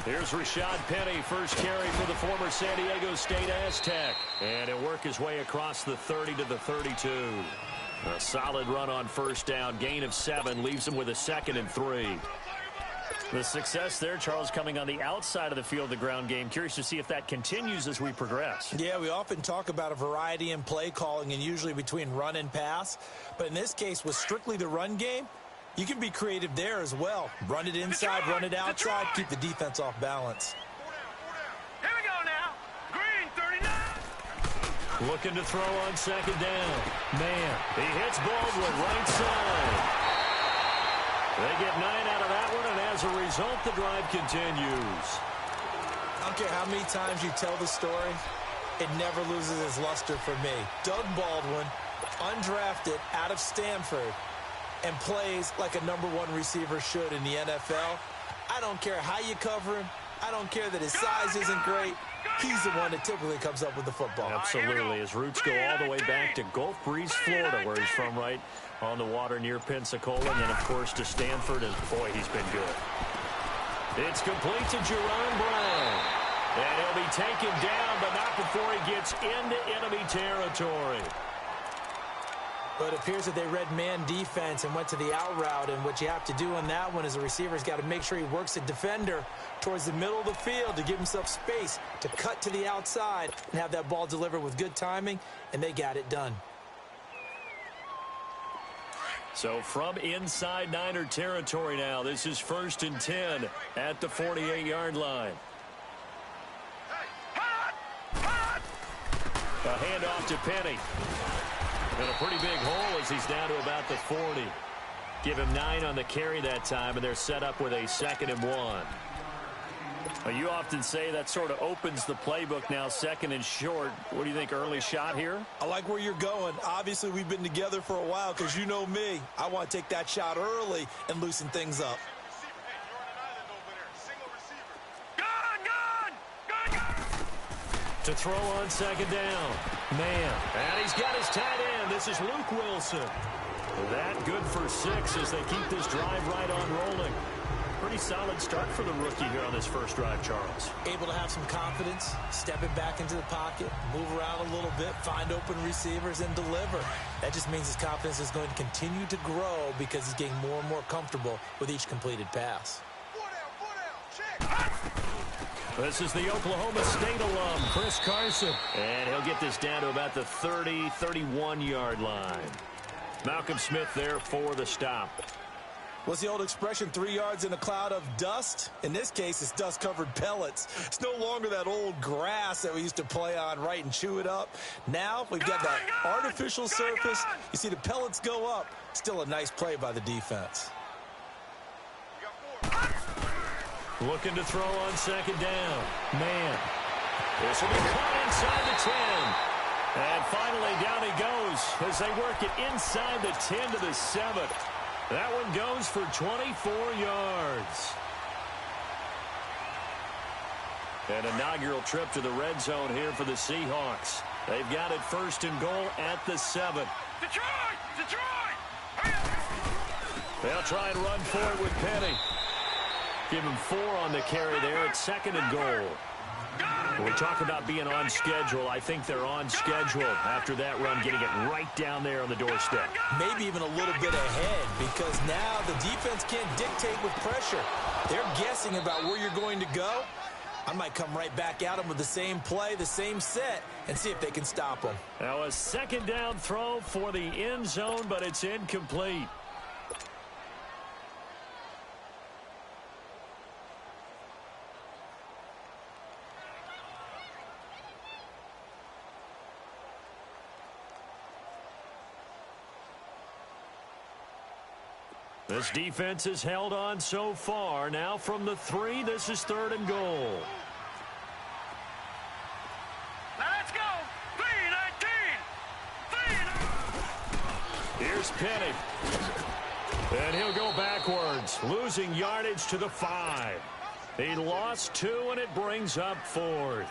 Here's Rashad Penny, first carry for the former San Diego State Aztec. And he'll work his way across the 30 to the 32. A solid run on first down. Gain of 7 leaves him with a 2nd and 3. The success there, Charles, coming on the outside of the field, the ground game. Curious to see if that continues as we progress. Yeah, we often talk about a variety in play calling and usually between run and pass. But in this case, with strictly the run game, you can be creative there as well. Run it inside, run it outside, keep the defense off balance. Here we go now. Green, 39. Looking to throw on second down. Man, he hits Baldwin right side. They get 9 out of that one, and as a result, the drive continues. I don't care how many times you tell the story, it never loses its luster for me. Doug Baldwin, undrafted out of Stanford, and plays like a #1 receiver should in the NFL. I don't care how you cover him. I don't care that his size isn't great. He's the one that typically comes up with the football. Absolutely. His roots go all the way back to Gulf Breeze, Florida, where he's from, right on the water near Pensacola, and then, of course, to Stanford, and, boy, he's been good. It's complete to Jerron Brown. And he'll be taken down, but not before he gets into enemy territory. But it appears that they read man defense and went to the out route, and what you have to do on that one is the receiver's got to make sure he works the defender towards the middle of the field to give himself space to cut to the outside and have that ball delivered with good timing, and they got it done. So from inside Niner territory now, this is 1st and 10 at the 48-yard line. A handoff to Penny. And a pretty big hole as he's down to about the 40. Give him 9 on the carry that time, and they're set up with a 2nd and 1. Well, you often say that sort of opens the playbook now, 2nd and short. What do you think, early shot here? I like where you're going. Obviously, we've been together for a while because you know me. I want to take that shot early and loosen things up. To throw on second down. Man. And he's got his tight end. This is Luke Wilson. That good for 6 as they keep this drive right on rolling. Pretty solid start for the rookie here on this first drive, Charles. Able to have some confidence, stepping back into the pocket, move around a little bit, find open receivers, and deliver. That just means his confidence is going to continue to grow because he's getting more and more comfortable with each completed pass. This is the Oklahoma State alum, Chris Carson. And he'll get this down to about the 30, 31-yard line. Malcolm Smith there for the stop. What's the old expression, 3 yards in a cloud of dust? In this case, it's dust-covered pellets. It's no longer that old grass that we used to play on, right, and chew it up. Now we've got that artificial surface. You see the pellets go up. Still a nice play by the defense. Looking to throw on second down. Man. This will be caught inside the 10. And finally down he goes as they work it inside the 10 to the 7. That one goes for 24 yards. An inaugural trip to the red zone here for the Seahawks. They've got it 1st and goal at the 7. Detroit! Detroit! They'll try and run for it with Penny. Give him 4 on the carry there at 2nd and goal. When we talk about being on schedule, I think they're on schedule after that run, getting it right down there on the doorstep. Maybe even a little bit ahead because now the defense can't dictate with pressure. They're guessing about where you're going to go. I might come right back at them with the same play, the same set, and see if they can stop them. Now a second down throw for the end zone, but it's incomplete. This defense has held on so far. Now from the 3, this is 3rd and goal. Let's go! 3-19! Here's Penny. And he'll go backwards, losing yardage to the 5. He lost 2, and it brings up 4th.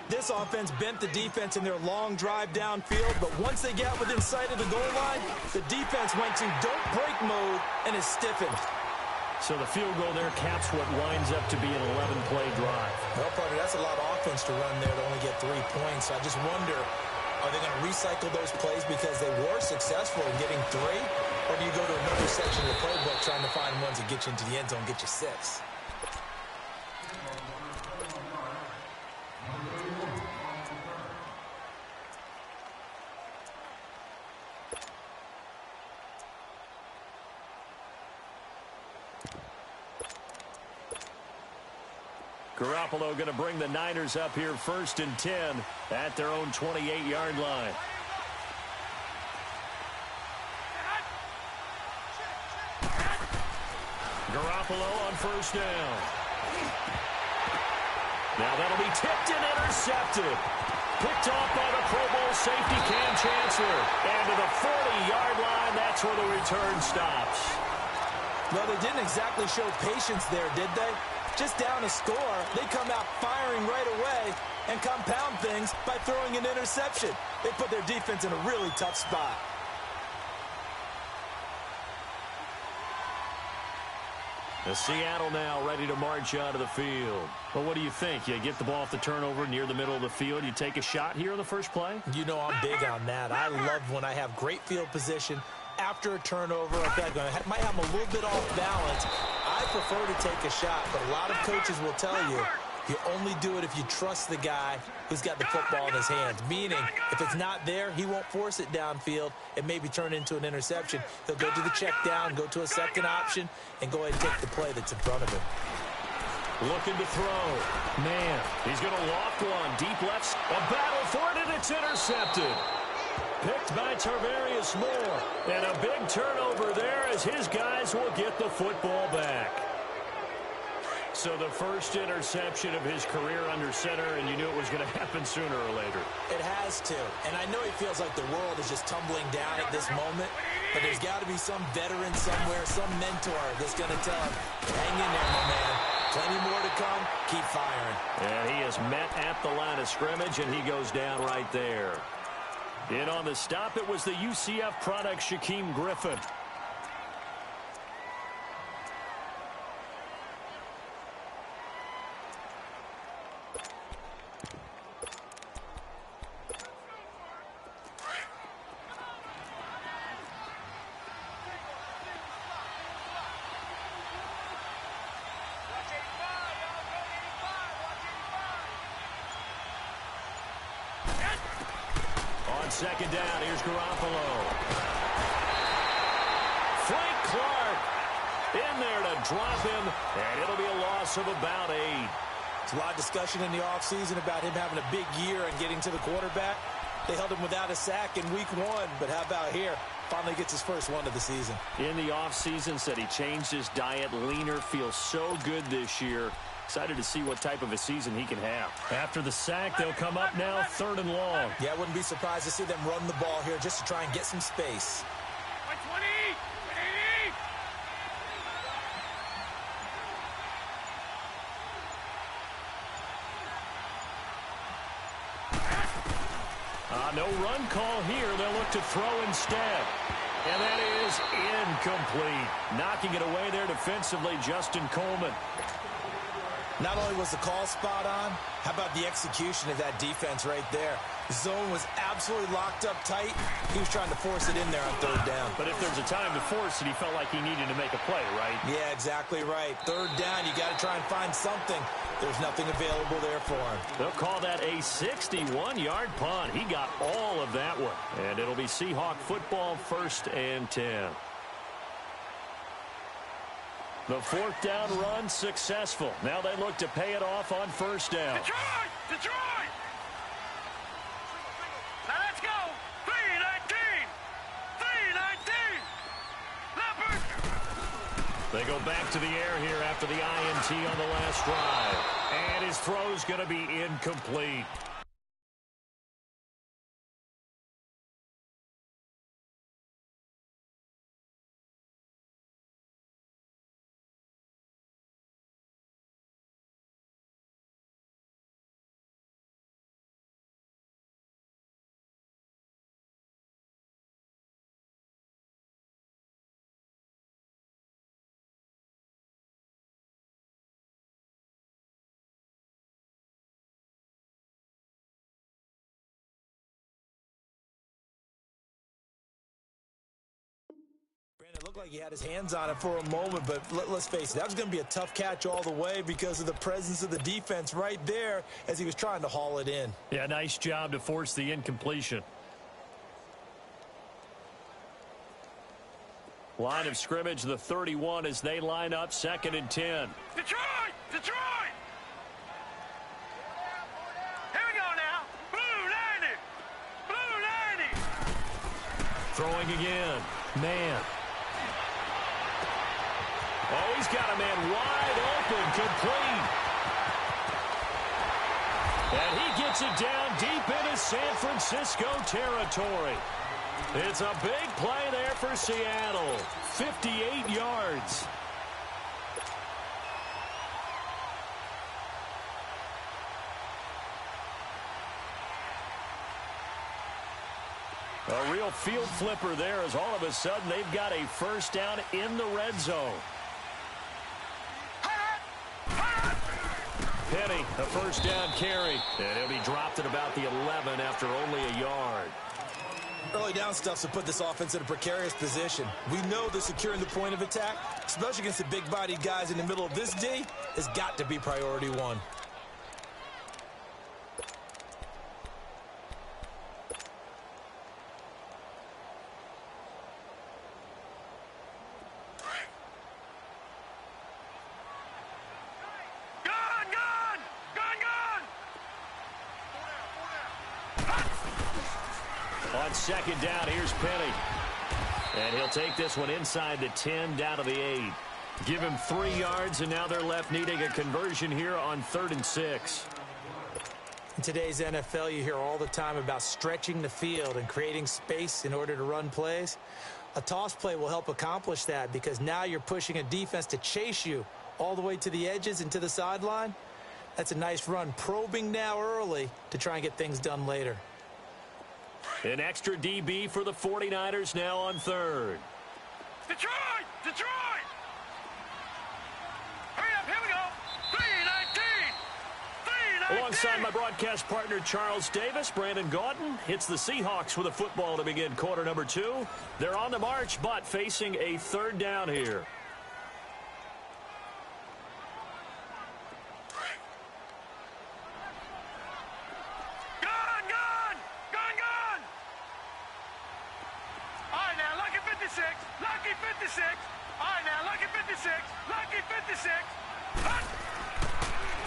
This offense bent the defense in their long drive downfield, but once they got within sight of the goal line, the defense went to don't break mode and is stiffened. So the field goal there caps what winds up to be an 11-play drive. Well, partner, that's a lot of offense to run there to only get 3 points. So I just wonder, are they going to recycle those plays because they were successful in getting 3? Or do you go to another section of the playbook trying to find ones that get you into the end zone, get you 6? Garoppolo going to bring the Niners up here 1st and 10 at their own 28-yard line. Garoppolo on 1st down. Now that'll be tipped and intercepted. Picked off by the Pro Bowl safety Cam Chancellor. And to the 40-yard line, that's where the return stops. Well, they didn't exactly show patience there, did they? Just down a score, they come out firing right away and compound things by throwing an interception. They put their defense in a really tough spot. The Seattle now ready to march onto the field. But what do you think? You get the ball off the turnover near the middle of the field. You take a shot here on the first play? You know I'm big on that. I love when I have great field position after a turnover. I feel like I might have them a little bit off balance. I prefer to take a shot, but a lot of coaches will tell you only do it if you trust the guy who's got the football in his hands. Meaning, if it's not there, he won't force it downfield and maybe turn into an interception. He'll go to the check down, go to a second option, and go ahead and take the play that's in front of him. Looking to throw. Man, he's going to loft one. Deep left. A battle for it, and it's intercepted. Picked by Tarvarius Moore. And a big turnover there as his guys will get the football back. So the first interception of his career under center, and you knew it was going to happen sooner or later. It has to. And I know he feels like the world is just tumbling down at this moment, but there's got to be some veteran somewhere, some mentor that's going to tell him, hang in there, my man. Plenty more to come. Keep firing. And he is met at the line of scrimmage, and he goes down right there. In on the stop, it was the UCF product, Shaquem Griffin. Second down, here's Garoppolo. Frank Clark in there to drop him, and it'll be a loss of about 8. There's a lot of discussion in the offseason about him having a big year and getting to the quarterback. They held him without a sack in week 1, but how about here? Finally gets his first one of the season. In the offseason, said he changed his diet, leaner, feels so good this year. Excited to see what type of a season he can have. After the sack, they'll come up now 3rd and long. Yeah, I wouldn't be surprised to see them run the ball here just to try and get some space. 20, 80. No run call here. They'll look to throw instead. And that is incomplete. Knocking it away there defensively, Justin Coleman. Not only was the call spot on, how about the execution of that defense right there? The zone was absolutely locked up tight. He was trying to force it in there on 3rd down. But if there's a time to force it, he felt like he needed to make a play, right? Yeah, exactly right. 3rd down, you got to try and find something. There's nothing available there for him. They'll call that a 61-yard punt. He got all of that one. And it'll be Seahawk football 1st and 10. The 4th down run successful. Now they look to pay it off on 1st down. Detroit! Detroit! Now let's go! 3-19! 3-19! Leopard! They go back to the air here after the INT on the last drive. And his throw's going to be incomplete. Looked like he had his hands on it for a moment, but let's face it, that was going to be a tough catch all the way because of the presence of the defense right there as he was trying to haul it in. Yeah, nice job to force the incompletion. Line of scrimmage, the 31 as they line up, 2nd and 10. Detroit! Detroit! Here we go now. Blue 90! Blue 90! Throwing again. Man. Oh, he's got a man wide open, complete. And he gets it down deep into San Francisco territory. It's a big play there for Seattle. 58 yards. A real field flipper there as all of a sudden they've got a first down in the red zone. Penny, a first down carry. And it'll be dropped at about the 11 after only a yard. Early down stuff to put this offense in a precarious position. We know that securing the point of attack, especially against the big-bodied guys in the middle of this D, has got to be priority one. On 2nd down, here's Penny. And he'll take this one inside the 10, down to the 8. Give him 3 yards, and now they're left needing a conversion here on 3rd and 6. In today's NFL, you hear all the time about stretching the field and creating space in order to run plays. A toss play will help accomplish that because now you're pushing a defense to chase you all the way to the edges and to the sideline. That's a nice run, probing now early to try and get things done later. An extra DB for the 49ers now on 3rd. Detroit! Detroit! Hurry up, here we go. 3-19! 3-19! Alongside my broadcast partner Charles Davis, Brandon Gaudin hits the Seahawks with a football to begin quarter number 2. They're on the march, but facing a 3rd down here. Lucky 56. All right, now, lucky 56. Lucky 56.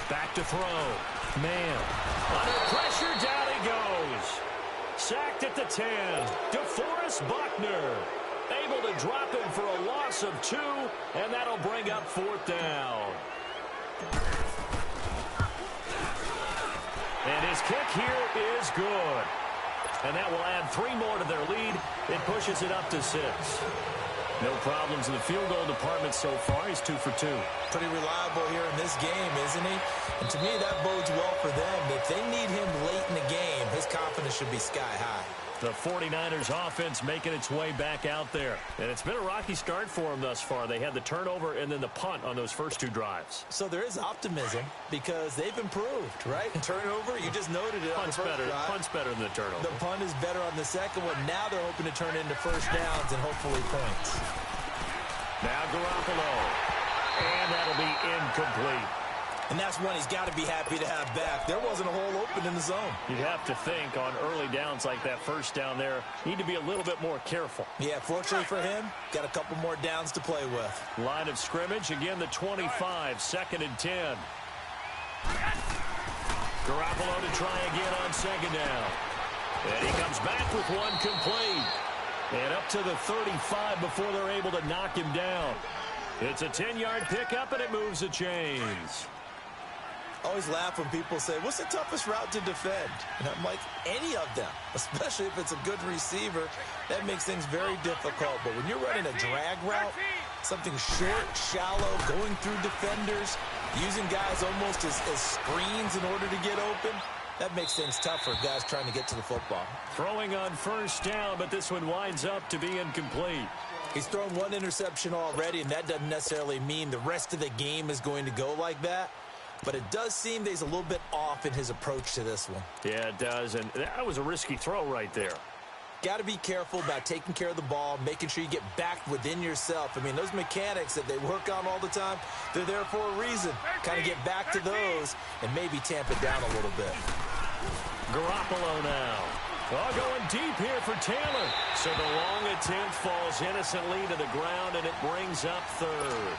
Back to throw. Man. Under pressure, down he goes. Sacked at the 10. DeForest Buckner. Able to drop him for a loss of 2, and that'll bring up 4th down. And his kick here is good. And that will add 3 more to their lead. It pushes it up to 6. No problems in the field goal department so far. He's 2 for 2. Pretty reliable here in this game, isn't he? And to me, that bodes well for them. If they need him late in the game, his confidence should be sky high. The 49ers offense making its way back out there. And it's been a rocky start for them thus far. They had the turnover and then the punt on those first 2 drives. So there is optimism because they've improved, right? Turnover, you just noted it on the first drive. Punt's better than the turnover. The punt is better on the second one. Now they're hoping to turn into first downs and hopefully points. Now Garoppolo. And that'll be incomplete. And that's one he's got to be happy to have back. There wasn't a hole open in the zone. You'd have to think on early downs like that first down there, need to be a little bit more careful. Yeah, fortunately for him, got a couple more downs to play with. Line of scrimmage, again the 25, 2nd and 10. Garoppolo to try again on 2nd down. And he comes back with one complete. And up to the 35 before they're able to knock him down. It's a 10-yard pickup, and it moves the chains. I always laugh when people say, what's the toughest route to defend? And I'm like, any of them, especially if it's a good receiver. That makes things very difficult. But when you're running a drag route, something short, shallow, going through defenders, using guys almost as screens in order to get open, that makes things tough for guys trying to get to the football. Throwing on first down, but this one winds up to be incomplete. He's thrown one interception already, and that doesn't necessarily mean the rest of the game is going to go like that. But it does seem that he's a little bit off in his approach to this one. Yeah, it does, and that was a risky throw right there. Got to be careful about taking care of the ball, making sure you get back within yourself. I mean, those mechanics that they work on all the time, they're there for a reason. Kind of get back to those and maybe tamp it down a little bit. Garoppolo now. Oh, going deep here for Taylor. So the long attempt falls innocently to the ground, and it brings up third.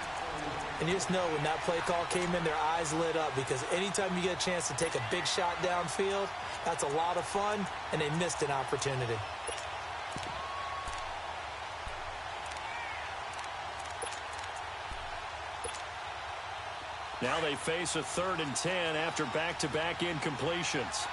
And you just know when that play call came in, their eyes lit up, because anytime you get a chance to take a big shot downfield, that's a lot of fun, and they missed an opportunity. Now they face a 3rd and 10 after back-to-back incompletions.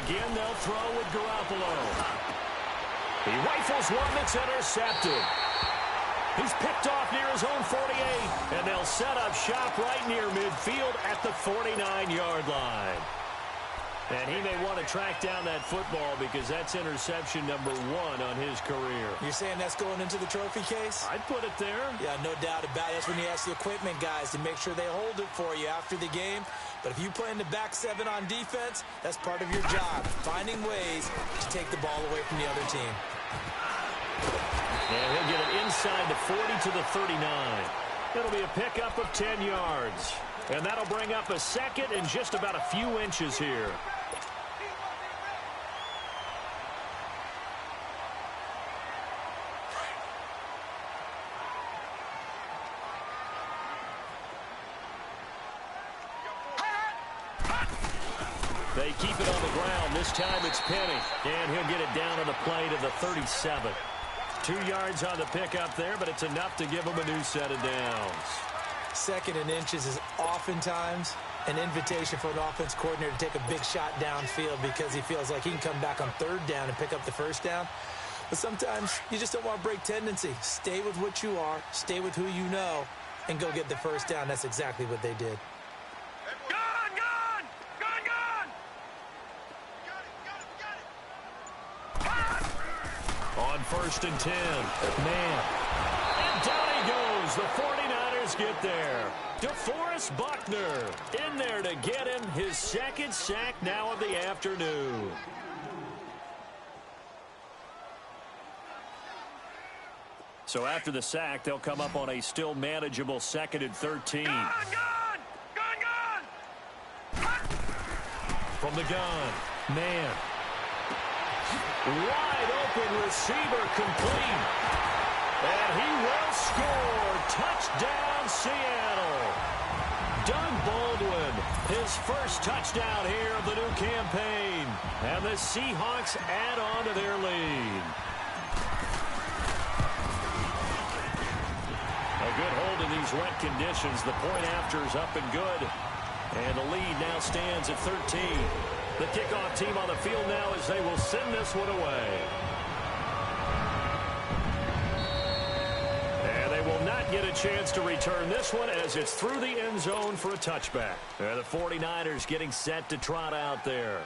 Again, they'll throw with Garoppolo. He rifles one that's intercepted. He's picked off near his own 48, and they'll set up shop right near midfield at the 49-yard line. And he may want to track down that football because that's interception number 1 on his career. You're saying that's going into the trophy case? I'd put it there. Yeah, no doubt about it. That's when you ask the equipment guys to make sure they hold it for you after the game. But if you play in the back 7 on defense, that's part of your job, finding ways to take the ball away from the other team. And he'll get it inside the 40 to the 39. It'll be a pickup of 10 yards. And that'll bring up a second and just about a few inches here. They keep it on the ground. This time it's Penny. And he'll get it down on the play to the 37. 2 yards on the pickup there, but it's enough to give him a new set of downs. 2nd and inches is oftentimes an invitation for an offense coordinator to take a big shot downfield because he feels like he can come back on 3rd down and pick up the 1st down. But sometimes you just don't want to break tendency. Stay with what you are, stay with who you know, and go get the 1st down. That's exactly what they did. On 1st and 10, man. And down he goes. The 49ers get there. DeForest Buckner in there to get him his 2nd sack now of the afternoon. So after the sack, they'll come up on a still manageable 2nd and 13. From the gun, man. Wide open receiver complete. And he will score. Touchdown, Seattle. Doug Baldwin, his first touchdown here of the new campaign. And the Seahawks add on to their lead. A good hold in these wet conditions. The point after is up and good. And the lead now stands at 13. The kickoff team on the field now as they will send this one away. And they will not get a chance to return this one as it's through the end zone for a touchback. And the 49ers getting set to trot out there.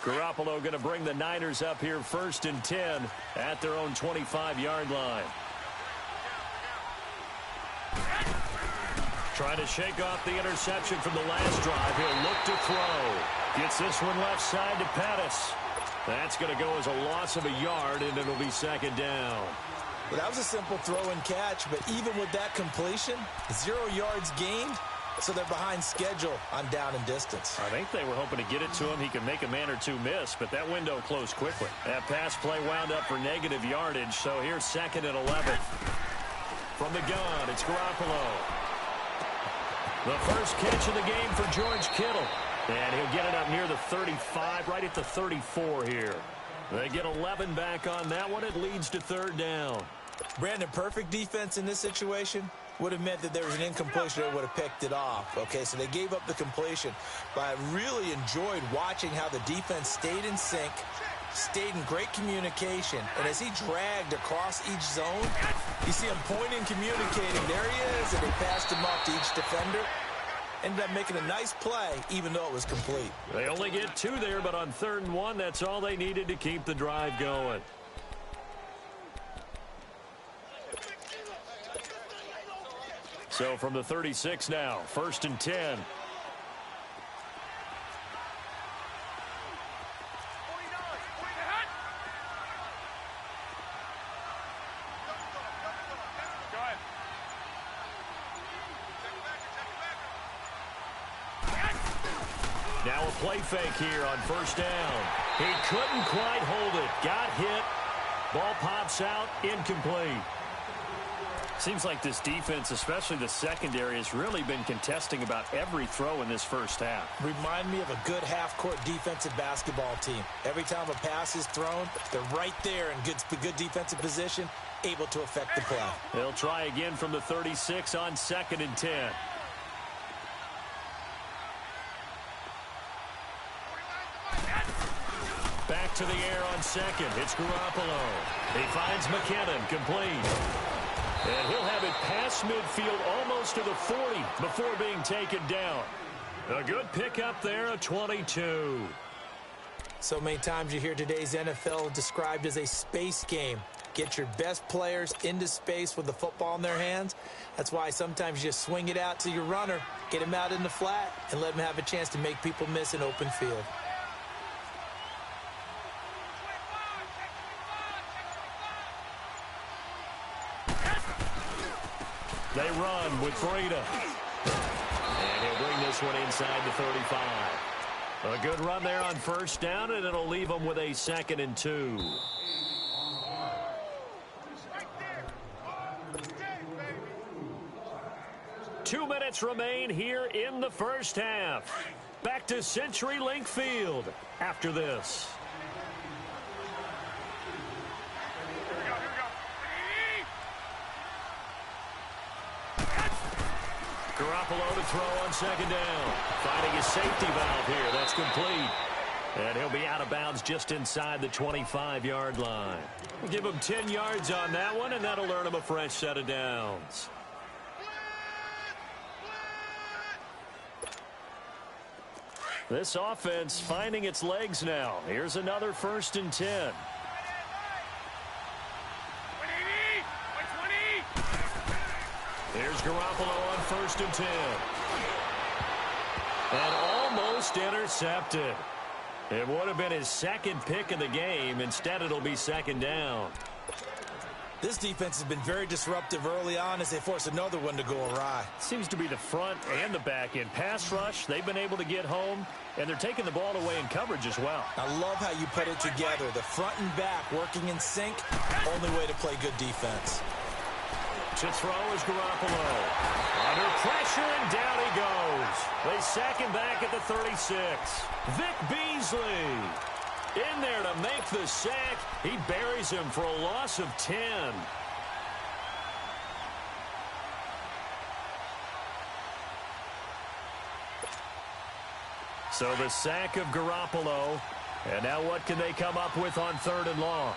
Garoppolo going to bring the Niners up here 1st and 10 at their own 25-yard line. Trying to shake off the interception from the last drive. He'll look to throw. Gets this one left side to Pettis. That's going to go as a loss of a yard, and it'll be 2nd down. Well, that was a simple throw and catch, but even with that completion, 0 yards gained, so they're behind schedule on down and distance. I think they were hoping to get it to him. He could make a man or two miss, but that window closed quickly. That pass play wound up for negative yardage, so here's 2nd and 11. From the gun, it's Garoppolo. The first catch of the game for George Kittle. And he'll get it up near the 35, right at the 34 here. They get 11 back on that one. It leads to 3rd down. Brandon, perfect defense in this situation would have meant that there was an incompletion that would have picked it off. Okay, so they gave up the completion. But I really enjoyed watching how the defense stayed in sync, stayed in great communication, and as he dragged across each zone, you see him pointing, communicating. There he is, and they passed him off to each defender. Ended up making a nice play, even though it was complete. They only get 2 there, but on 3rd and 1, that's all they needed to keep the drive going. So from the 36 now, 1st and 10. Now a play fake here on 1st down. He couldn't quite hold it. Got hit. Ball pops out. Incomplete. Seems like this defense, especially the secondary, has really been contesting about every throw in this first half. Remind me of a good half-court defensive basketball team. Every time a pass is thrown, they're right there in good defensive position, able to affect the play. They'll try again from the 36 on 2nd and 10. Back to the air on 2nd. It's Garoppolo. He finds McKinnon, complete. And he'll have it past midfield almost to the 40 before being taken down. A good pickup there, a 22. So many times you hear today's NFL described as a space game. Get your best players into space with the football in their hands. That's why sometimes you just swing it out to your runner, get him out in the flat, and let him have a chance to make people miss an open field. They run with Breida. And he'll bring this one inside the 35. A good run there on 1st down, and it'll leave them with a 2nd and 2. Two minutes remain here in the first half. Back to CenturyLink Field after this. Garoppolo to throw on 2nd down. Finding his safety valve here. That's complete. And he'll be out of bounds just inside the 25-yard line. We'll give him 10 yards on that one, and that'll earn him a fresh set of downs. This offense finding its legs now. Here's another 1st and 10. Here's Garoppolo on 1st and 10. And almost intercepted. It would have been his 2nd pick of the game. Instead, it'll be 2nd down. This defense has been very disruptive early on as they force another one to go awry. Seems to be the front and the back end. Pass rush, they've been able to get home, and they're taking the ball away in coverage as well. I love how you put it together. The front and back working in sync, only way to play good defense. To throw is Garoppolo. Under pressure, and down he goes. They sack him back at the 36. Vic Beasley in there to make the sack. He buries him for a loss of 10. So the sack of Garoppolo. And now what can they come up with on 3rd and long?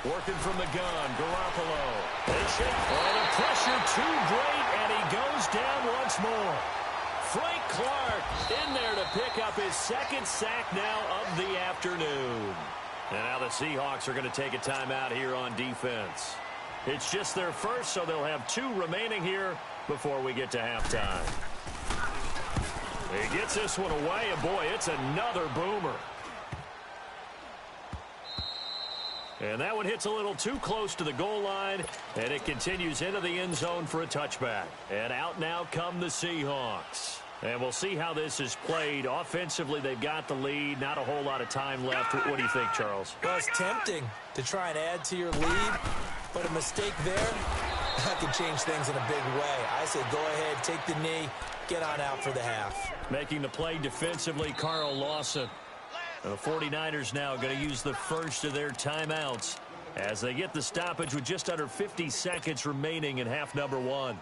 Working from the gun, Garoppolo. They shake. Oh, the pressure too great, and he goes down once more. Frank Clark in there to pick up his 2nd sack now of the afternoon. And now the Seahawks are going to take a timeout here on defense. It's just their first, so they'll have 2 remaining here before we get to halftime. He gets this one away, and boy, it's another boomer. And that one hits a little too close to the goal line, and it continues into the end zone for a touchback. And out now come the Seahawks. And we'll see how this is played. Offensively, they've got the lead. Not a whole lot of time left. What do you think, Charles? Well, it's tempting to try and add to your lead, but a mistake there, that could change things in a big way. I say go ahead, take the knee, get on out for the half. Making the play defensively, Carl Lawson. The 49ers now going to use the first of their timeouts as they get the stoppage with just under 50 seconds remaining in half number one.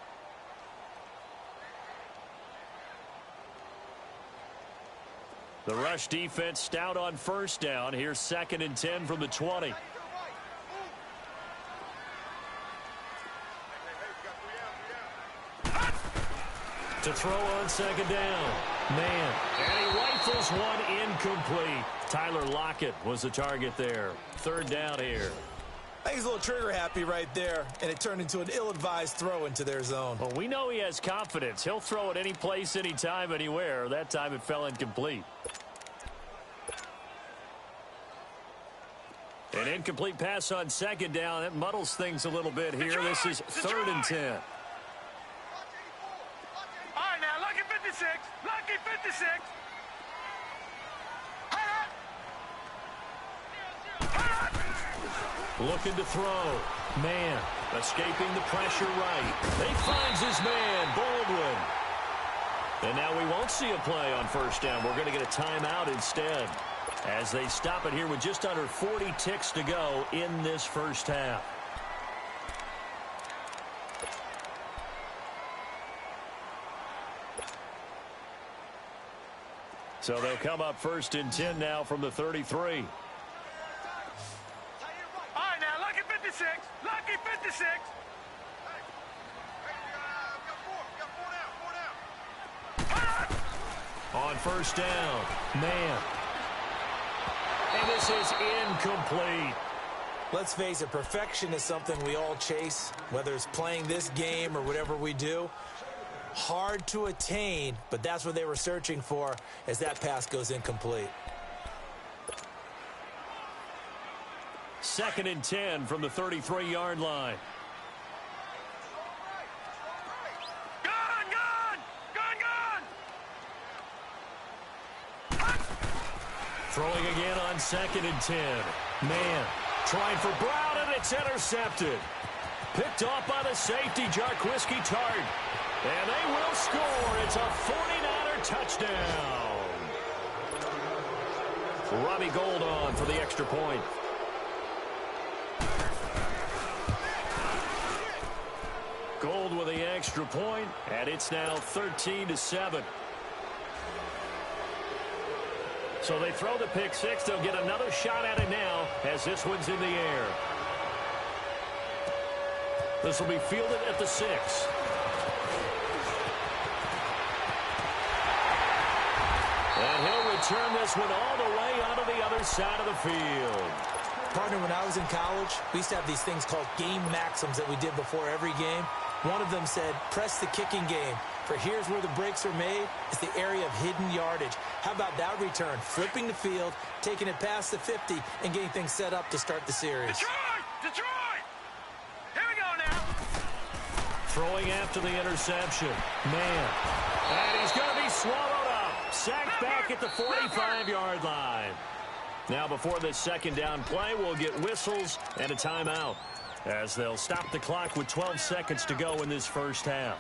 The rush defense stout on first down. Here's 2nd and 10 from the 20. To throw on 2nd down. Man. And he rifles one incomplete. Tyler Lockett was the target there. 3rd down here. I think he's a little trigger happy right there, and it turned into an ill-advised throw into their zone. Well, we know he has confidence. He'll throw it any place, anytime, anywhere. That time it fell incomplete. An incomplete pass on 2nd down. That muddles things a little bit here. This is 3rd and 10. All right, now, lucky 56. Lucky 56. Looking to throw. Man, escaping the pressure right. He finds his man, Baldwin. And now we won't see a play on 1st down. We're going to get a timeout instead as they stop it here with just under 40 ticks to go in this first half. So they'll come up 1st and 10 now from the 33. All right, now, lucky 56. Lucky 56. On 1st down, man. And this is incomplete. Let's face it, perfection is something we all chase, whether it's playing this game or whatever we do. Hard to attain, but that's what they were searching for as that pass goes incomplete. 2nd and 10 from the 33-yard line. Throwing again on 2nd and 10. Man, trying for Brown, and it's intercepted. Picked off by the safety, Jarquiski Tart. And they will score. It's a 49er touchdown. Robbie Gould on for the extra point. Gould with the extra point, and it's now 13-7. So they throw the pick six. They'll get another shot at it now as this one's in the air. This will be fielded at the 6. And he'll return this one all the way onto the other side of the field. Partner, when I was in college, we used to have these things called game maxims that we did before every game. One of them said, press the kicking game. For here's where the breaks are made. It's the area of hidden yardage. How about that return? Flipping the field, taking it past the 50, and getting things set up to start the series. Detroit! Detroit! Here we go now. Throwing after the interception. Man. And he's going to be swallowed up. Sacked back at the 45-yard line. Now before this second down play, we'll get whistles and a timeout as they'll stop the clock with 12 seconds to go in this first half.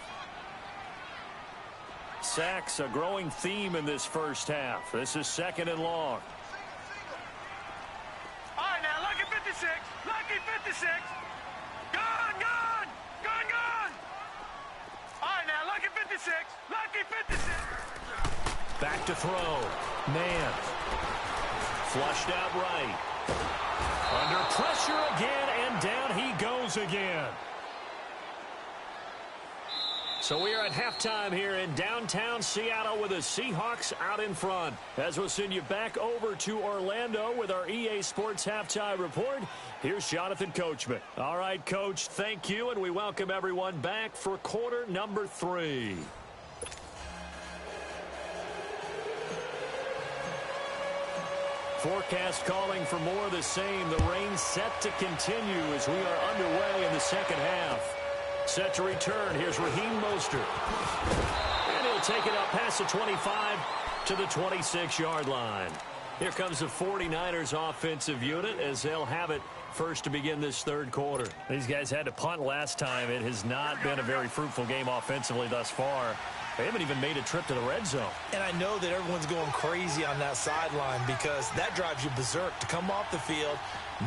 Sacks, a growing theme in this first half. This is 2nd and long. All right, now, lucky 56. Lucky 56. Gone, gone. Gone, gone. All right, now, lucky 56. Lucky 56. Back to throw. Man. Flushed out right. Under pressure again, and down he goes again. So we are at halftime here in downtown Seattle with the Seahawks out in front. As we'll send you back over to Orlando with our EA Sports Halftime Report, here's Jonathan Coachman. All right, Coach, thank you, and we welcome everyone back for quarter number 3. Forecast calling for more of the same. The rain set to continue as we are underway in the second half. Set to return. Here's Raheem Mostert. And he'll take it up past the 25 to the 26-yard line. Here comes the 49ers offensive unit as they'll have it first to begin this third quarter. These guys had to punt last time. It has not been a very fruitful game offensively thus far. They haven't even made a trip to the red zone. And I know that everyone's going crazy on that sideline because that drives you berserk to come off the field,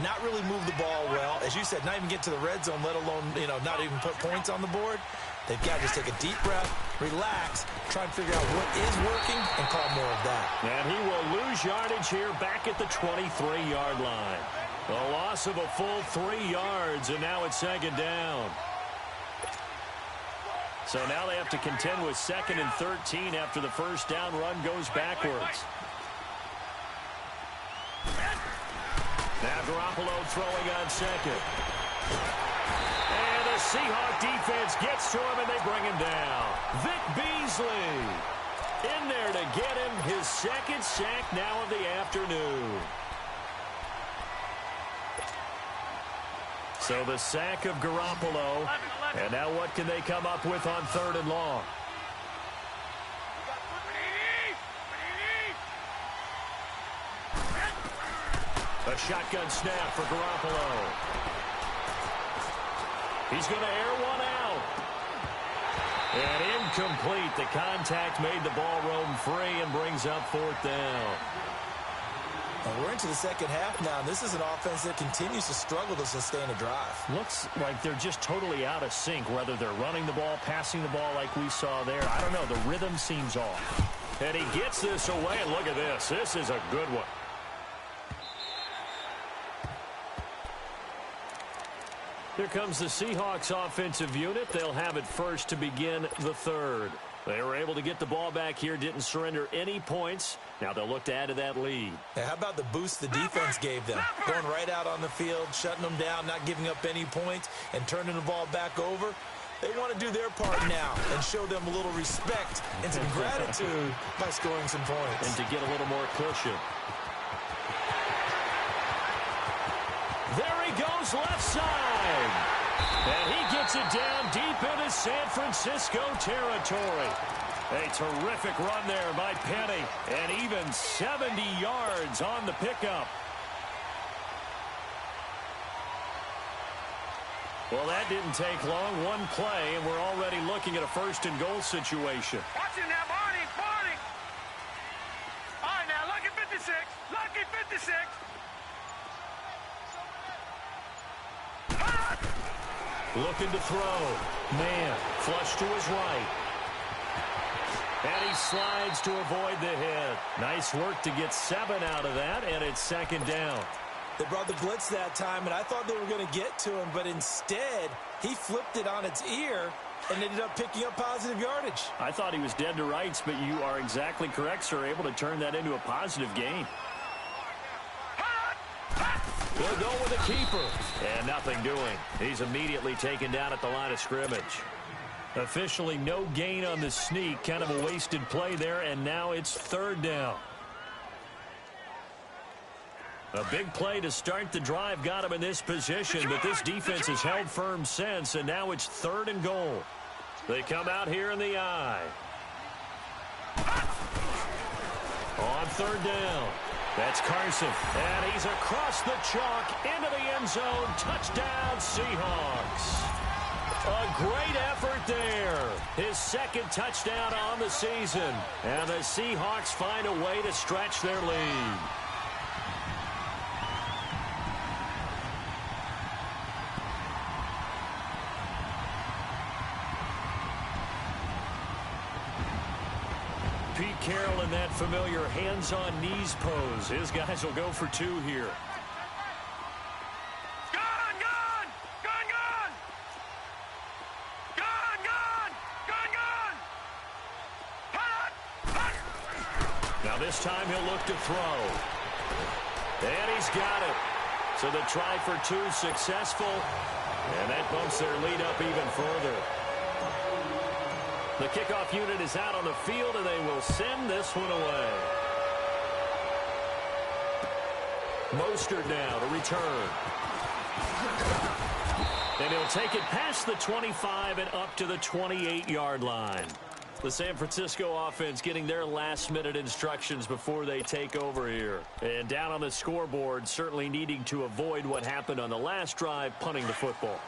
not really move the ball well. As you said, not even get to the red zone, let alone, not even put points on the board. They've got to just take a deep breath, relax, try and figure out what is working, and call more of that. And he will lose yardage here back at the 23-yard line. A loss of a full 3 yards, and now it's second down. So now they have to contend with 2nd and 13 after the first down run goes backwards. Now Garoppolo throwing on second. And the Seahawks defense gets to him, and they bring him down. Vic Beasley in there to get him his 2nd sack now of the afternoon. So the sack of Garoppolo. And now what can they come up with on 3rd and long? A shotgun snap for Garoppolo. He's going to air one out. And incomplete. The contact made the ball roam free and brings up 4th down. And we're into the second half now. And this is an offense that continues to struggle to sustain a drive. Looks like they're just totally out of sync, whether they're running the ball, passing the ball like we saw there. I don't know. The rhythm seems off. And he gets this away. And look at this. This is a good one. Here comes the Seahawks offensive unit. They'll have it first to begin the 3rd. They were able to get the ball back here, didn't surrender any points. Now they'll look to add to that lead. Now, how about the boost the defense gave them? Going right out on the field, shutting them down, not giving up any points, and turning the ball back over. They want to do their part now and show them a little respect and some gratitude by scoring some points. And to get a little more cushion. There he goes, left side. And he gets it down deep into San Francisco territory. A terrific run there by Penny. And even 70 yards on the pickup. Well, that didn't take long. One play, and we're already looking at a 1st and goal situation. Watch it now, Barney, Barney. All right, now, lucky 56. Lucky 56. Looking to throw. Man, flush to his right. And he slides to avoid the hit. Nice work to get 7 out of that, and it's 2nd down. They brought the blitz that time, and I thought they were going to get to him, but instead, he flipped it on its ear and ended up picking up positive yardage. I thought he was dead to rights, but you are exactly correct, sir. Able to turn that into a positive gain. They'll go with a keeper. And nothing doing. He's immediately taken down at the line of scrimmage. Officially no gain on the sneak. Kind of a wasted play there, and now it's 3rd down. A big play to start the drive got him in this position, but this defense has held firm since, and now it's 3rd and goal. They come out here in the eye. On 3rd down. That's Carson, and he's across the chalk into the end zone. Touchdown, Seahawks. A great effort there. His 2nd touchdown on the season. And the Seahawks find a way to stretch their lead. Pete Carroll in that familiar hands-on knees pose. His guys will go for 2 here. Gone, gone! Gone, gone! Gone, gone! Gone, gone! Hot! Hot! Now this time he'll look to throw. And he's got it. So the try for 2 successful. And that bumps their lead up even further. The kickoff unit is out on the field, and they will send this one away. Mostert now to return. And he'll take it past the 25 and up to the 28-yard line. The San Francisco offense getting their last-minute instructions before they take over here. And down on the scoreboard, certainly needing to avoid what happened on the last drive, punting the football.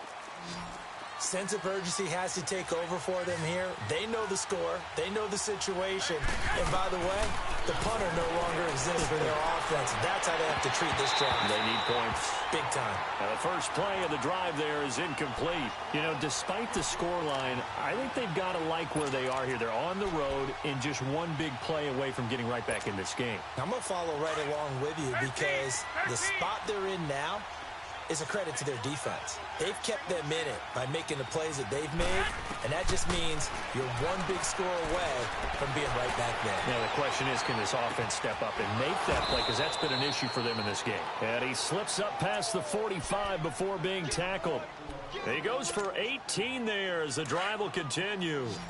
Sense of urgency has to take over for them here. They know the score. They know the situation. And by the way, the punter no longer exists for their offense. That's how they have to treat this drive. They need points. Big time. And the first play of the drive there is incomplete. You know, despite the scoreline, I think they've got to like where they are here. They're on the road and just one big play away from getting right back in this game. I'm going to follow right along with you because the spot they're in now is a credit to their defense. They've kept them in it by making the plays that they've made, and that just means you're one big score away from being right back there. Now, the question is, can this offense step up and make that play? Because that's been an issue for them in this game. And he slips up past the 45 before being tackled. He goes for 18 there as the drive will continue. 11.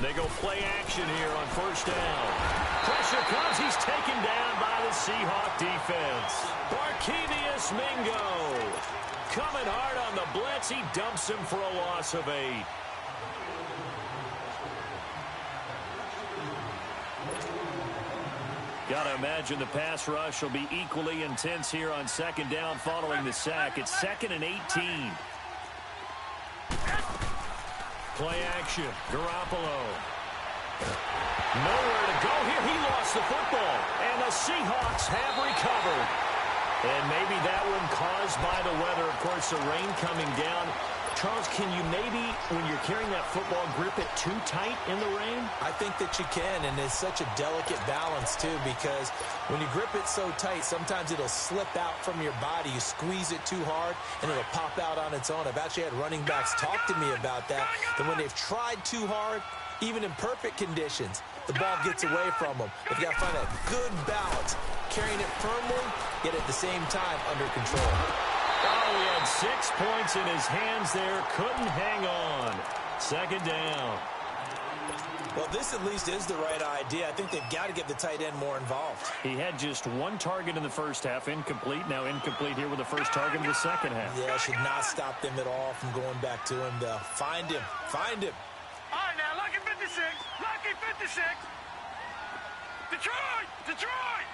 They go play action here on first down. Pressure comes. He's taken down by the Seahawks defense. Barkevius Mingo coming hard on the blitz. He dumps him for a loss of 8. Gotta imagine the pass rush will be equally intense here on second down following the sack. It's 2nd and 18. Play action. Garoppolo. Nowhere to go here. He lost the football. And the Seahawks have recovered. And maybe that one caused by the weather. Of course, the rain coming down. Charles, can you maybe, when you're carrying that football, grip it too tight in the rain? I think that you can, and it's such a delicate balance, too, because when you grip it so tight, sometimes it'll slip out from your body. You squeeze it too hard, and it'll pop out on its own. I've actually had running backs talk to me about that when they've tried too hard, even in perfect conditions, the ball gets away from them. But you got to find that good balance, carrying it firmly, yet at the same time under control. Oh, he had 6 points in his hands there. Couldn't hang on. 2nd down. Well, this at least is the right idea. I think they've got to get the tight end more involved. He had just 1 target in the first half. Incomplete. Now incomplete here with the first target in the second half. Yeah, should not stop them at all from going back to him, though. Find him. Find him. All right, now, lucky 56. Lucky 56. Detroit! Detroit!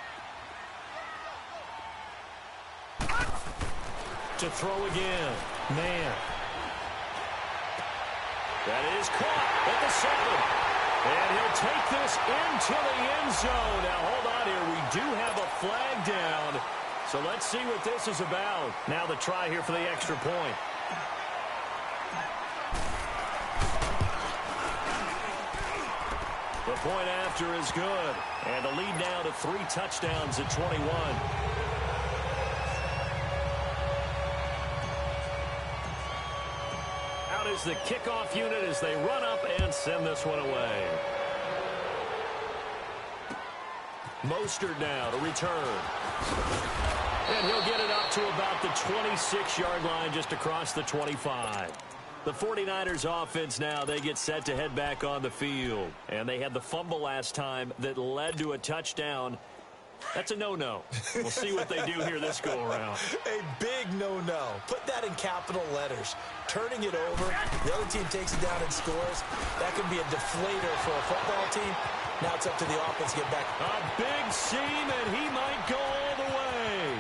To throw again. Man. That is caught at the 7. And he'll take this into the end zone. Now, hold on here. We do have a flag down. So let's see what this is about. Now the try here for the extra point. The point after is good. And the lead now to 3 touchdowns at 21. Is the kickoff unit as they run up and send this one away. Mostert now to return. And he'll get it up to about the 26-yard line just across the 25. The 49ers offense now, they get set to head back on the field. And they had the fumble last time that led to a touchdown. That's a no-no. We'll see what they do here this go-around. A big no-no. Put that in capital letters. Turning it over, the other team takes it down and scores. That can be a deflator for a football team. Now it's up to the offense to get back. A big seam, and he might go all the way.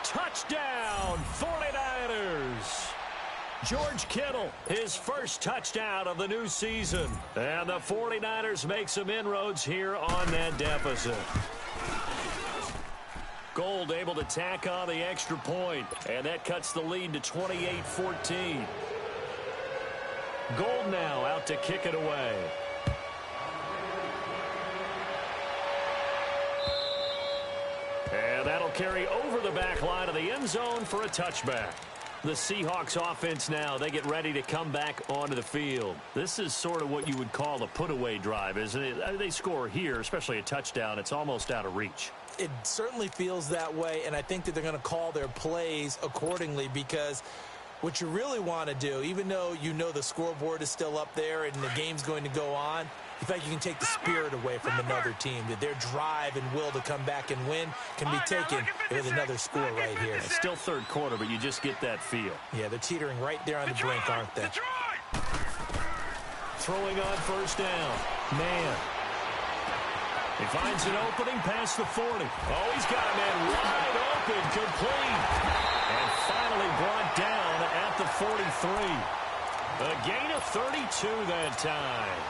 Touchdown, 49ers. George Kittle, his first touchdown of the new season. And the 49ers make some inroads here on that deficit. Gold able to tack on the extra point, and that cuts the lead to 28-14. Gold now out to kick it away. And that'll carry over the back line of the end zone for a touchback. The Seahawks offense now, they get ready to come back onto the field. This is sort of what you would call a put-away drive, isn't it? They score here, especially a touchdown. It's almost out of reach. It certainly feels that way, and I think that they're going to call their plays accordingly because what you really want to do, even though you know the scoreboard is still up there and the game's going to go on, in fact, you can take the spirit away from another team, that their drive and will to come back and win can be taken with another score right here. It's still third quarter, but you just get that feel. Yeah, they're teetering right there on the brink, aren't they? Throwing on first down. Man. He finds an opening past the 40. Oh, he's got a man wide open, complete. And finally brought down at the 43. A gain of 32 that time.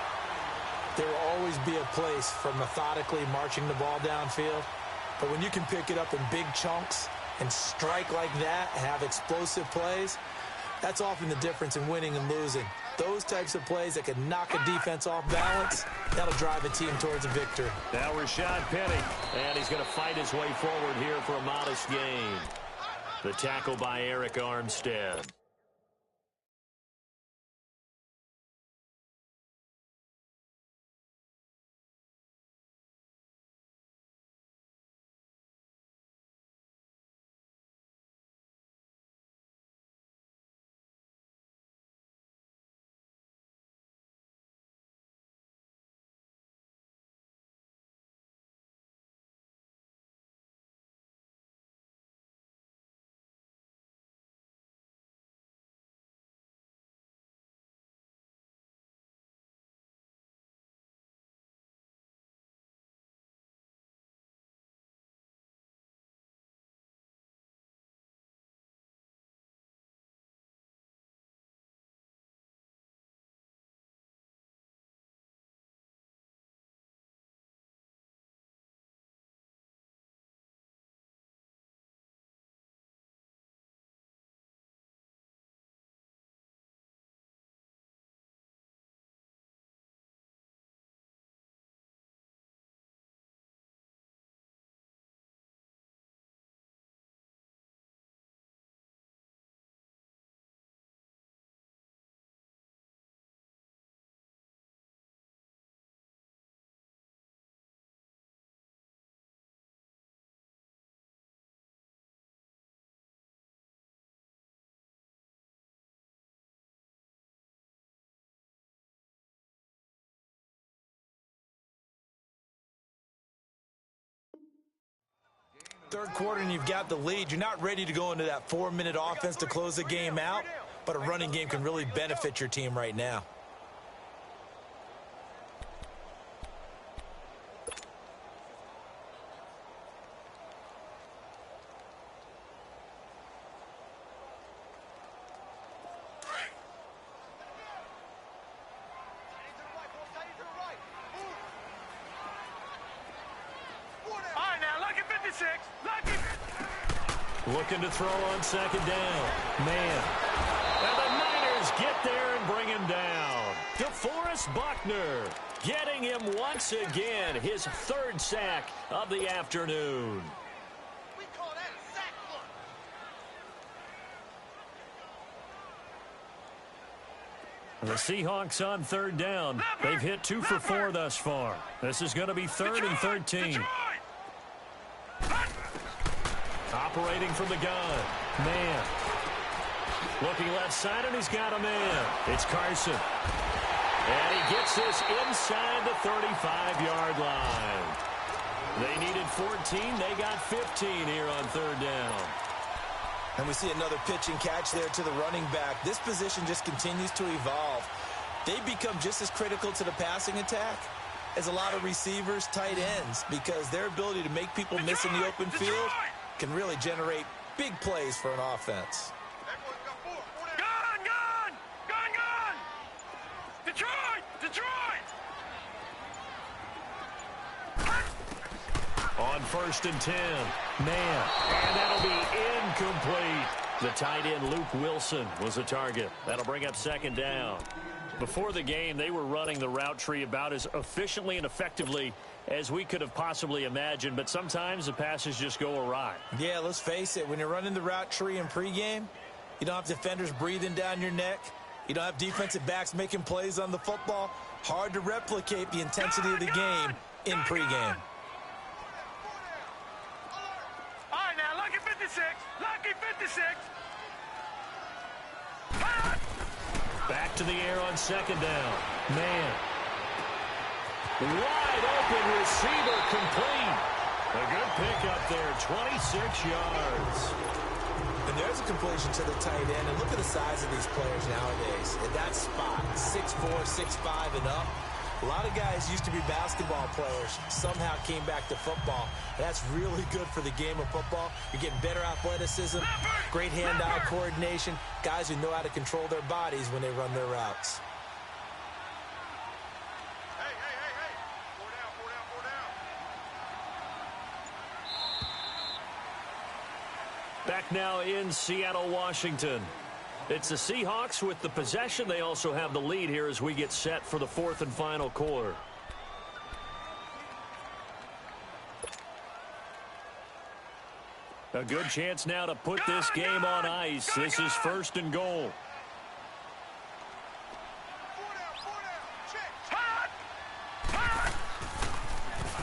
There will always be a place for methodically marching the ball downfield. But when you can pick it up in big chunks and strike like that, have explosive plays, that's often the difference in winning and losing. Those types of plays that can knock a defense off balance, that'll drive a team towards a victory. Now Rashad Penny, and he's going to fight his way forward here for a modest gain. The tackle by Eric Armstead. Third quarter and you've got the lead. You're not ready to go into that 4-minute offense to close the game out, but a running game can really benefit your team right now. Looking to throw on second down. Man. And the Niners get there and bring him down. DeForest Buckner getting him once again. His third sack of the afternoon. We call that a sack flush. The Seahawks on third down. They've hit 2 for 4 thus far. This is going to be third and 13. Operating from the gun. Man. Looking left side, and he's got a man. It's Carson. And he gets this inside the 35-yard line. They needed 14. They got 15 here on third down. And we see another pitch and catch there to the running back. This position just continues to evolve. They become just as critical to the passing attack as a lot of receivers, tight ends, because their ability to make people miss in the open field can really generate big plays for an offense. Gun, gun! Gun, gun! Detroit! Detroit! On first and 10. Man. And that'll be incomplete. The tight end, Luke Wilson, was a target. That'll bring up second down. Before the game, they were running the route tree about as efficiently and effectively as we could have possibly imagined, but sometimes the passes just go awry. Yeah, let's face it. When you're running the route tree in pregame, you don't have defenders breathing down your neck. You don't have defensive backs making plays on the football. Hard to replicate the intensity of the game in pregame. All right, now, lucky 56. Lucky 56. Back to the air on second down. Man. Wide open receiver, complete. A good pickup there, 26 yards. And there's a completion to the tight end. And look at the size of these players nowadays. At that spot, 6'4", 6'5", and up. A lot of guys used to be basketball players, somehow came back to football. That's really good for the game of football. You're getting better athleticism, great hand-eye coordination, guys who know how to control their bodies when they run their routes. Hey, hey, hey, hey. 4 down, 4 down, 4 down. Back now in Seattle, Washington. It's the Seahawks with the possession. They also have the lead here as we get set for the fourth and final quarter. A good chance now to put this game on ice. This is first and goal. 4 down, 4 down. Check. Hot! Hot!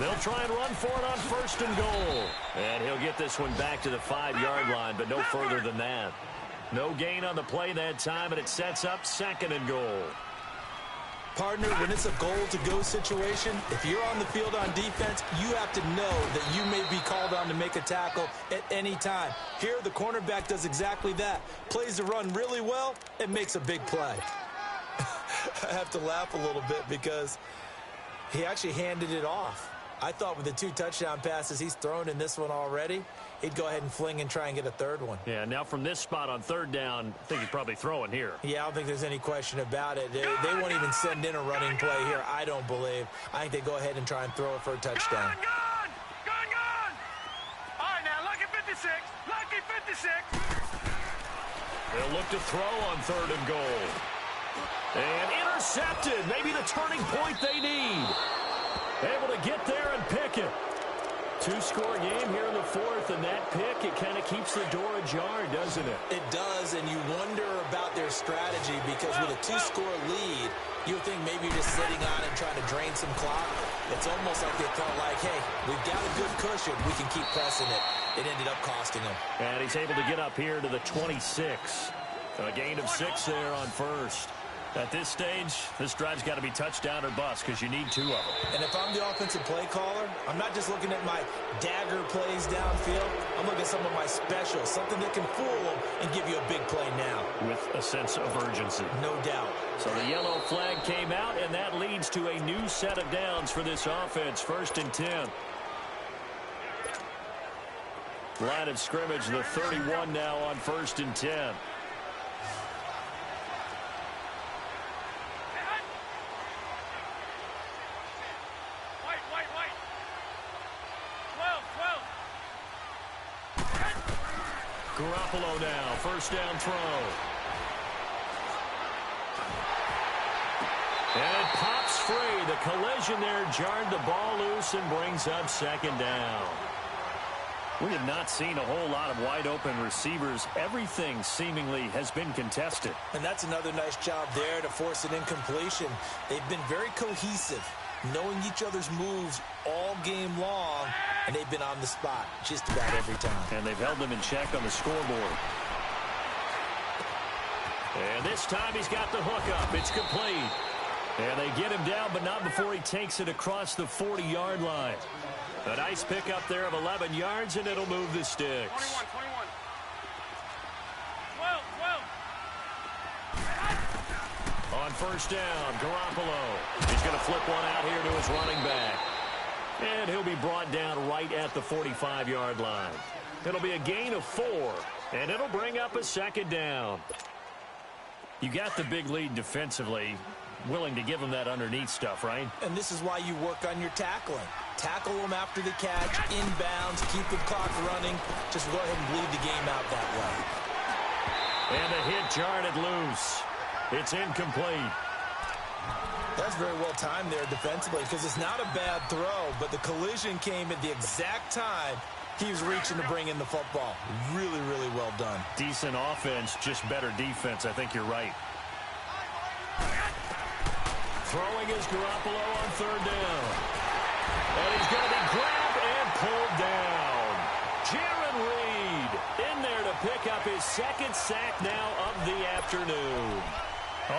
They'll try and run for it on first and goal. And he'll get this one back to the 5-yard line, but no further than that. No gain on the play that time, and it sets up second and goal. Partner, when it's a goal-to-go situation, if you're on the field on defense, you have to know that you may be called on to make a tackle at any time. Here, the cornerback does exactly that. Plays the run really well and makes a big play. I have to laugh a little bit because he actually handed it off. I thought with the 2 touchdown passes he's thrown in this one already, he'd go ahead and fling and try and get a third one. Yeah, now from this spot on third down, I think he's probably throwing here. Yeah, I don't think there's any question about it. They won't even send in a running play here, I don't believe. I think they go ahead and try and throw it for a touchdown. Gone! Gone, gone! All right, now, lucky 56. Lucky 56. They'll look to throw on third and goal. And intercepted. Maybe the turning point they need. Able to get there and pick it. 2-score game here in the fourth, and that pick, it kind of keeps the door ajar, doesn't it? It does, and you wonder about their strategy because with a 2-score lead, you would think maybe you're just sitting on it and trying to drain some clock. It's almost like they felt like, hey, we've got a good cushion. We can keep pressing it. It ended up costing them. And he's able to get up here to the 26. A gain of 6 there on first. At this stage, this drive's got to be touchdown or bust because you need 2 of them. And if I'm the offensive play caller, I'm not just looking at my dagger plays downfield. I'm looking at some of my specials, something that can fool them and give you a big play now. With a sense of urgency. No doubt. So the yellow flag came out, and that leads to a new set of downs for this offense. First and 10. Line of scrimmage, the 31 now on first and 10. Garoppolo now, first down throw. And it pops free. The collision there jarred the ball loose and brings up second down. We have not seen a whole lot of wide-open receivers. Everything seemingly has been contested. And that's another nice job there to force an incompletion. They've been very cohesive, knowing each other's moves all game long, and they've been on the spot just about every time. And they've held them in check on the scoreboard. And this time he's got the hook up. It's complete. And they get him down, but not before he takes it across the 40-yard line. A nice pickup there of 11 yards, and it'll move the sticks. 21, 21. 12, 12. On first down, Garoppolo. He's going to flip one out here to his running back. And he'll be brought down right at the 45-yard line. It'll be a gain of 4, and it'll bring up a second down. You got the big lead defensively, willing to give him that underneath stuff, right? And this is why you work on your tackling. Tackle them after the catch, inbounds, keep the clock running. Just go ahead and bleed the game out that way. And the hit jarred it loose. It's incomplete. That's very well timed there defensively because it's not a bad throw, but the collision came at the exact time he was reaching to bring in the football. Really, really well done. Decent offense, just better defense. I think you're right. Throwing is Garoppolo on third down. And he's going to be grabbed and pulled down. Jaron Reed in there to pick up his second sack now of the afternoon.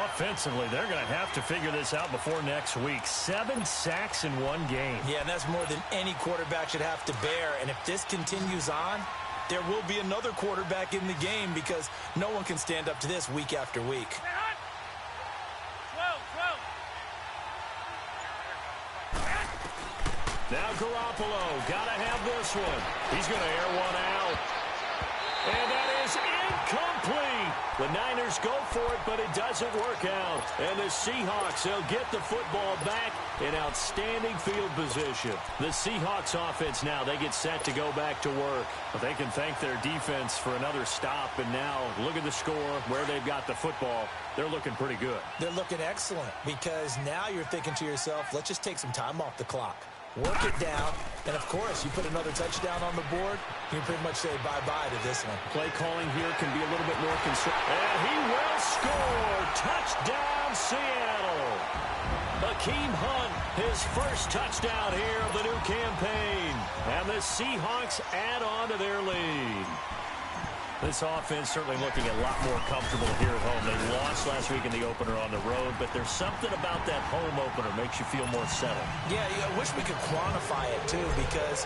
Offensively, they're going to have to figure this out before next week. 7 sacks in one game. Yeah, and that's more than any quarterback should have to bear. And if this continues on, there will be another quarterback in the game because no one can stand up to this week after week. 12, 12. Garoppolo. Got to have this one. He's going to air one out. And that is incomplete. The Niners go for it, but it doesn't work out. And the Seahawks, they'll get the football back in outstanding field position. The Seahawks offense now, they get set to go back to work. But they can thank their defense for another stop. And now, look at the score, where they've got the football. They're looking pretty good. They're looking excellent because now you're thinking to yourself, let's just take some time off the clock. Work it down, and of course, you put another touchdown on the board, you can pretty much say bye-bye to this one. Play calling here can be a little bit more conservative. And he will score! Touchdown, Seattle! Hakeem Hunt, his first touchdown here of the new campaign. And the Seahawks add on to their lead. This offense certainly looking a lot more comfortable here at home. They lost last week in the opener on the road, but there's something about that home opener makes you feel more settled. Yeah, I wish we could quantify it, too, because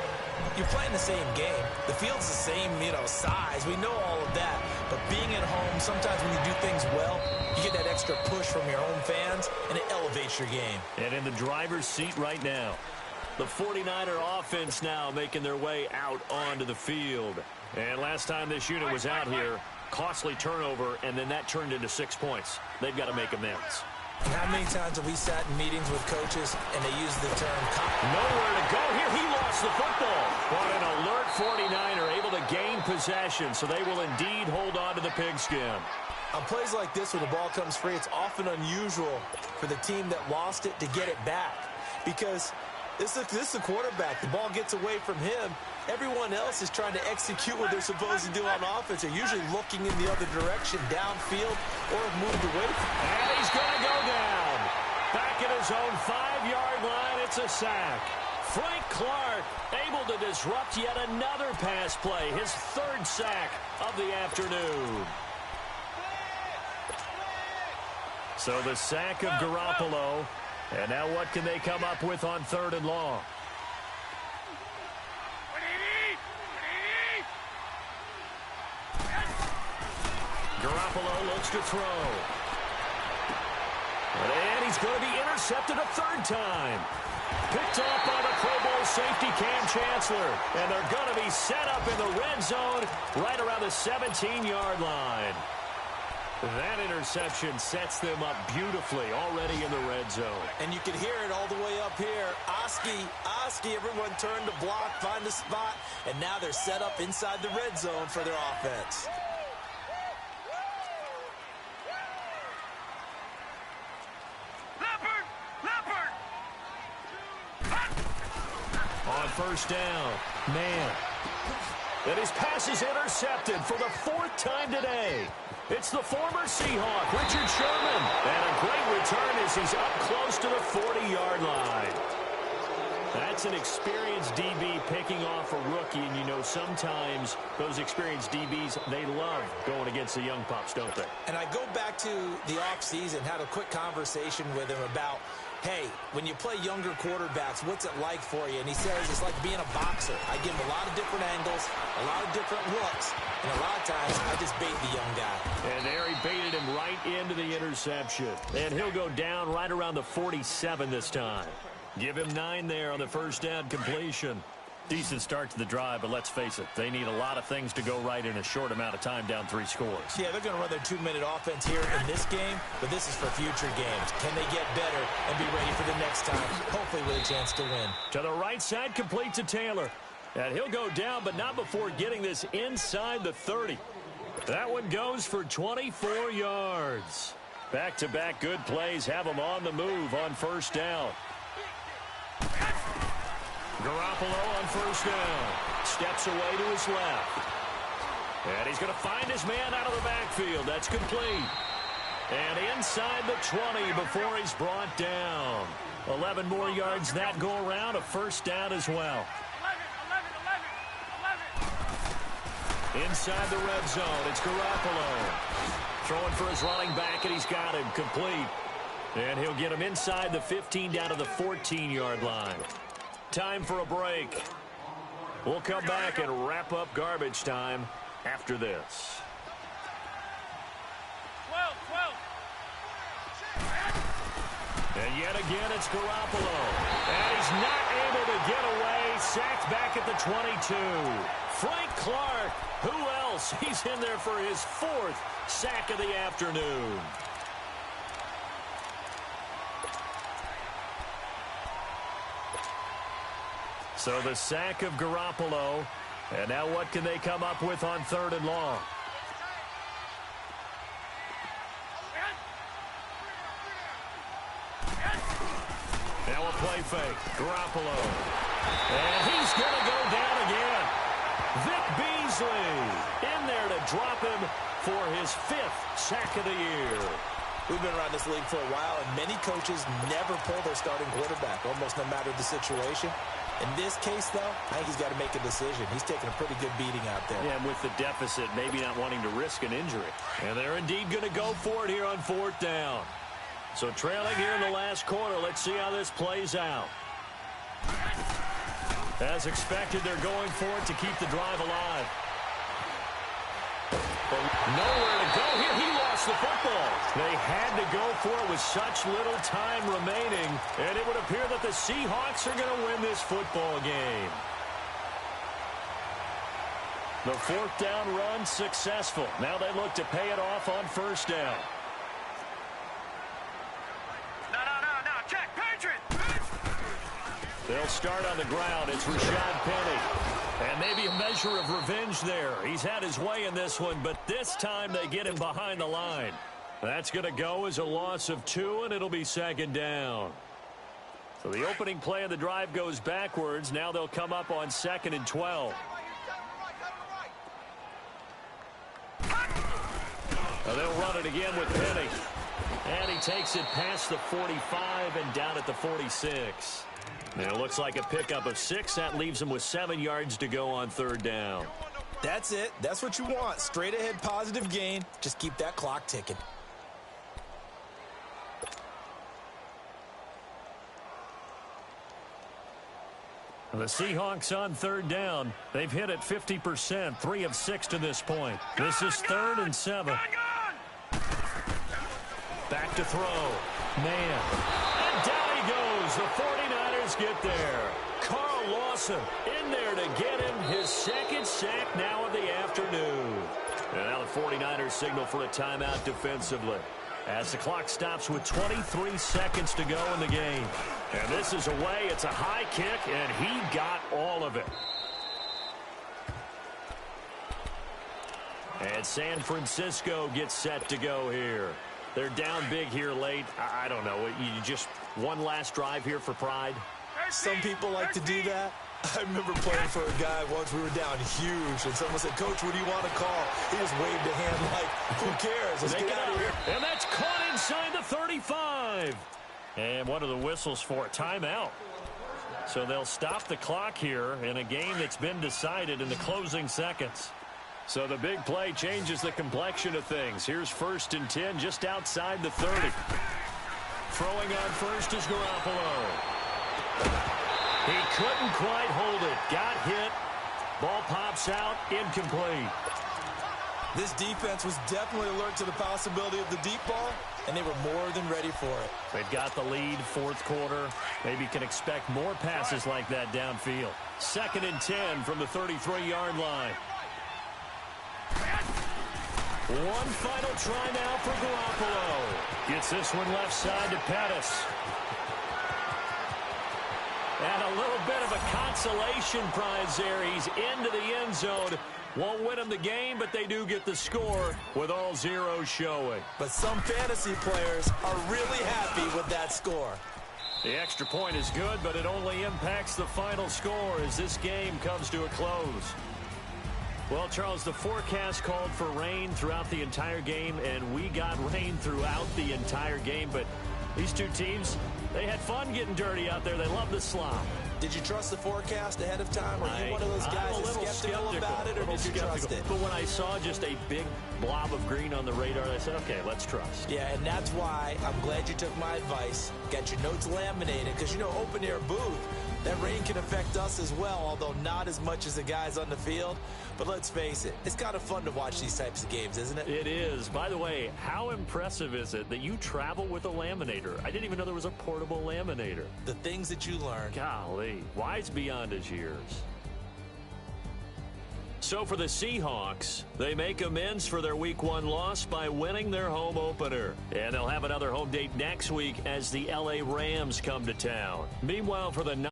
you're playing the same game. The field's the same, size. We know all of that. But being at home, sometimes when you do things well, you get that extra push from your own fans, and it elevates your game. And in the driver's seat right now, the 49er offense now making their way out onto the field. And last time this unit was out here, costly turnover, and then that turned into 6 points. They've got to make amends. And how many times have we sat in meetings with coaches and they use the term nowhere to go here. He lost the football. But an alert 49er able to gain possession, so they will indeed hold on to the pigskin. On plays like this where the ball comes free, it's often unusual for the team that lost it to get it back. Because this is a quarterback. The ball gets away from him. Everyone else is trying to execute what they're supposed to do on offense. They're usually looking in the other direction, downfield, or have moved away from him. And he's going to go down. Back at his own 5-yard line, it's a sack. Frank Clark able to disrupt yet another pass play. His third sack of the afternoon. So the sack of Garoppolo. And now what can they come up with on 3rd and long? Garoppolo looks to throw. And he's going to be intercepted a 3rd time. Picked off by the Pro Bowl safety Cam Chancellor. And they're going to be set up in the red zone right around the 17-yard line. That interception sets them up beautifully already in the red zone. And you can hear it all the way up here. Oski, everyone turned to block, find a spot, and now they're set up inside the red zone for their offense. On 1st down, man. And his pass is intercepted for the 4th time today. It's the former Seahawk, Richard Sherman. And a great return as he's up close to the 40-yard line. That's an experienced DB picking off a rookie. And sometimes those experienced DBs, they love going against the young pups, don't they? And I go back to the offseason, had a quick conversation with him about, hey, when you play younger quarterbacks, what's it like for you? And he says it's like being a boxer. I give him a lot of different angles, a lot of different looks, and a lot of times I just bait the young guy. And there he baited him right into the interception. And he'll go down right around the 47 this time. Give him 9 there on the 1st down completion. Decent start to the drive, but let's face it, they need a lot of things to go right in a short amount of time down 3 scores. Yeah, they're going to run their 2-minute offense here in this game, but this is for future games. Can they get better and be ready for the next time, hopefully with a chance to win? To the right side, complete to Taylor. And he'll go down, but not before getting this inside the 30. That one goes for 24 yards. Back-to-back good plays have them on the move on 1st down. Garoppolo on 1st down. Steps away to his left. And he's going to find his man out of the backfield. That's complete. And inside the 20 before he's brought down. 11 more yards that go around. A 1st down as well. 11. Inside the red zone, it's Garoppolo. Throwing for his running back, and he's got him complete. And he'll get him inside the 15 down to the 14-yard line. Time for a break. We'll come back and wrap up garbage time after this. 12. And yet again, it's Garoppolo. And he's not able to get away he's sacked back at the 22. Frank Clark, who else? He's in there for his 4th sack of the afternoon. So the sack of Garoppolo. And now what can they come up with on 3rd and long? Now a play fake. Garoppolo. And he's going to go down again. Vic Beasley in there to drop him for his 5th sack of the year. We've been around this league for a while, and many coaches never pull their starting quarterback, almost no matter the situation. In this case, though, I think he's got to make a decision. He's taking a pretty good beating out there. Yeah, and with the deficit, maybe not wanting to risk an injury. And they're indeed going to go for it here on 4th down. So trailing here in the last quarter. Let's see how this plays out. As expected, they're going for it to keep the drive alive. But nowhere to go here. He lost the football. They had to go for it with such little time remaining. And it would appear that the Seahawks are going to win this football game. The 4th down run successful. Now they look to pay it off on 1st down. Check, Patriot! They'll start on the ground. It's Rashad Penny. And maybe a measure of revenge there. He's had his way in this one, but this time they get him behind the line. That's going to go as a loss of 2, and it'll be 2nd down. So the opening play of the drive goes backwards. Now they'll come up on 2nd and 12. Now they'll run it again with Penny. And he takes it past the 45 and down at the 46. And it looks like a pickup of 6. That leaves him with 7 yards to go on 3rd down. That's it. That's what you want. Straight ahead positive gain. Just keep that clock ticking. The Seahawks on 3rd down. They've hit it 50%, 3 of 6 to this point. This is 3rd and 7. Back to throw. Man. And down he goes. The 49ers get there. Carl Lawson in there to get him his 2nd sack now of the afternoon. And now the 49ers signal for a timeout defensively, as the clock stops with 23 seconds to go in the game. And this is away. It's a high kick, and he got all of it. And San Francisco gets set to go here. They're down big here late. I don't know. You just one last drive here for pride? Some people like to do that. I remember playing for a guy once. We were down huge, and someone said, "Coach, what do you want to call?" He just waved a hand like, "Who cares? Let's get out of here." And that's caught inside the 35. And what are the whistles for? Timeout. So they'll stop the clock here in a game that's been decided in the closing seconds. So the big play changes the complexion of things. Here's 1st and 10 just outside the 30. Throwing on first is Garoppolo. He couldn't quite hold it. Got hit. Ball pops out. Incomplete. This defense was definitely alert to the possibility of the deep ball, and they were more than ready for it. They've got the lead, 4th quarter. Maybe can expect more passes like that downfield. 2nd and 10 from the 33-yard line. One final try now for Garoppolo. Gets this one left side to Pettis. And a little bit of a consolation prize there. He's into the end zone. Won't win him the game, but they do get the score with all zeros showing. But some fantasy players are really happy with that score. The extra point is good, but it only impacts the final score as this game comes to a close. Well, Charles, the forecast called for rain throughout the entire game, and we got rain throughout the entire game. But these two teams, they had fun getting dirty out there. They love the slop. Did you trust the forecast ahead of time? Or are you one of those guys that's skeptical about it, or did you trust it? But when I saw just a big blob of green on the radar, I said, okay, let's trust. Yeah, and that's why I'm glad you took my advice. Got your notes laminated, because, you know, open-air booth, That rain can affect us as well, although not as much as the guys on the field. But let's face it, it's kind of fun to watch these types of games, isn't it? It is. By the way, how impressive is it that you travel with a laminator? I didn't even know there was a portable laminator. The things that you learn. Golly, wise beyond his years. So for the Seahawks, they make amends for their Week 1 loss by winning their home opener. And they'll have another home date next week as the LA Rams come to town. Meanwhile, for the